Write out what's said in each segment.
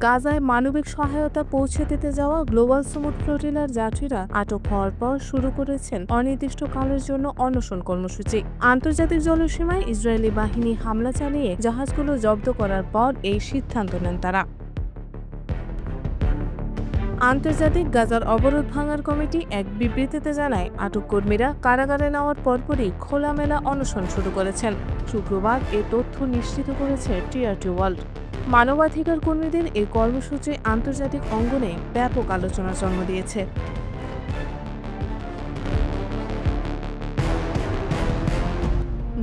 গাজায় মানবিক সহায়তা পৌঁছে দিতে যাওয়া গ্লোবাল সমুদ্র ফ্লোটিলার যাত্রীরা আটক হওয়ার পর শুরু করেছেন অনির্দিষ্টকালের জন্য অনশন কর্মসূচি। আন্তর্জাতিক জলসীমায় ইসরায়েলি বাহিনী হামলা চালিয়ে জাহাজগুলো জব্দ করার পর এই সিদ্ধান্ত নেন তারা। আন্তর্জাতিক গাজার অবরোধ ভাঙার কমিটি এক বিবৃতিতে জানায়, আটক কর্মীরা কারাগারে নেওয়ার পরপরই খোলামেলা অনশন শুরু করেছেন। শুক্রবার এ তথ্য নিশ্চিত করেছে টিআরটি ওয়ার্ল্ড। মানবাধিকার কর্মীদের এই কর্মসূচি আন্তর্জাতিক অঙ্গনে ব্যাপক আলোচনার জন্ম দিয়েছে।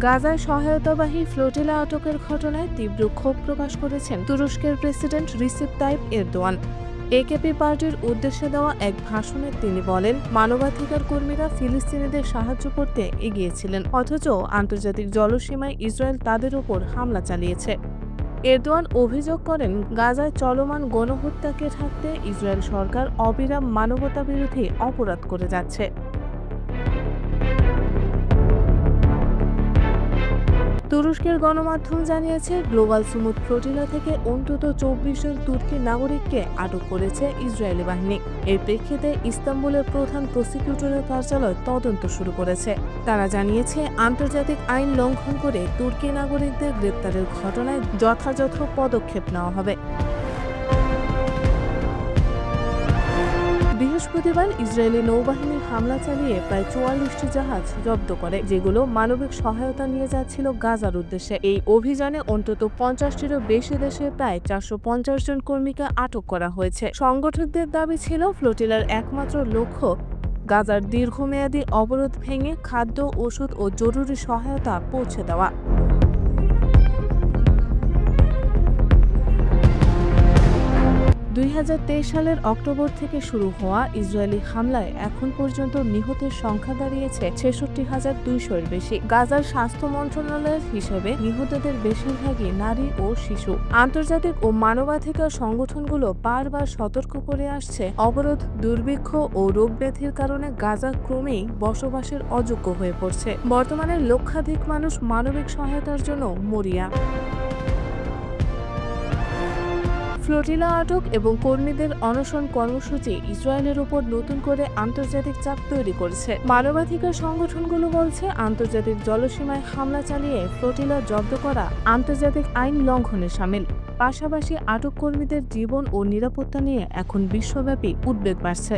গাজায় সহায়তাবাহী ফ্লোটিলা আটকের ঘটনায় তীব্র ক্ষোভ প্রকাশ করেছেন তুরস্কের president Recep Tayyip Erdogan. AKP পার্টির উদ্দেশ্যে দেওয়া এক ভাষণে তিনি বলেন, মানবাধিকার কর্মীরা ফিলিস্তিনিদের সাহায্য করতে এগিয়েছিলেন, অথচ আন্তর্জাতিক জলসীমায় ইসরায়েল তাদের ওপর হামলা চালিয়েছে। এরদোয়ান অভিযোগ করেন, গাজায় চলমান গণহত্যাকে ঢাকতে ইসরায়েল সরকার অবিরাম মানবতাবিরোধী অপরাধ করে যাচ্ছে। তুরস্কের গণমাধ্যম জানিয়েছে, গ্লোবাল সমুদ্র ফ্লোটিলা থেকে অন্তত ২৪ জন তুর্কি নাগরিককে আটক করেছে ইসরায়েলি বাহিনী। এর প্রেক্ষিতে ইস্তাম্বুলের প্রধান প্রসিকিউটরের কার্যালয় তদন্ত শুরু করেছে। তারা জানিয়েছে, আন্তর্জাতিক আইন লঙ্ঘন করে তুর্কি নাগরিকদের গ্রেপ্তারের ঘটনায় যথাযথ পদক্ষেপ নেওয়া হবে। বৃহস্পতিবার ইসরায়েলি নৌবাহিনী হামলা চালিয়ে প্রায় ৪৪টি জাহাজ জব্দ করে, যেগুলো মানবিক সহায়তা নিয়ে যাচ্ছিল গাজার উদ্দেশ্যে। এই অভিযানে অন্তত ৫০টিরও বেশি দেশে প্রায় ৪৫০ জন কর্মীকে আটক করা হয়েছে। সংগঠকদের দাবি ছিল, ফ্লোটিলার একমাত্র লক্ষ্য গাজার দীর্ঘমেয়াদী অবরোধ ভেঙে খাদ্য, ওষুধ ও জরুরি সহায়তা পৌঁছে দেওয়া। ২০২৩ সালের অক্টোবর থেকে শুরু হওয়া ইসরায়েলি হামলায় এখন পর্যন্ত নিহতের সংখ্যা দাঁড়িয়েছে ৬৬,২০০-এর বেশি। গাজার স্বাস্থ্য মন্ত্রণালয়ের হিসেবে নিহতদের বেশিরভাগই নারী ও শিশু। আন্তর্জাতিক ও মানবাধিকার সংগঠনগুলো বারবার সতর্ক করে আসছে, অবরোধ, দুর্ভিক্ষ ও রোগ ব্যাধির কারণে গাজা ক্রমেই বসবাসের অযোগ্য হয়ে পড়ছে। বর্তমানে লক্ষাধিক মানুষ মানবিক সহায়তার জন্য মরিয়া। ফ্লোটিলা আটক এবং কর্মীদের অনশন কর্মসূচি ইসরায়েলের উপর নতুন করে আন্তর্জাতিক চাপ তৈরি করেছে। মানবাধিকার সংগঠনগুলো বলছে, আন্তর্জাতিক জলসীমায় হামলা চালিয়ে ফ্লোটিলা জব্দ করা আন্তর্জাতিক আইন লঙ্ঘনের শামিল। পাশাপাশি আটক কর্মীদের জীবন ও নিরাপত্তা নিয়ে এখন বিশ্বব্যাপী উদ্বেগ বাড়ছে।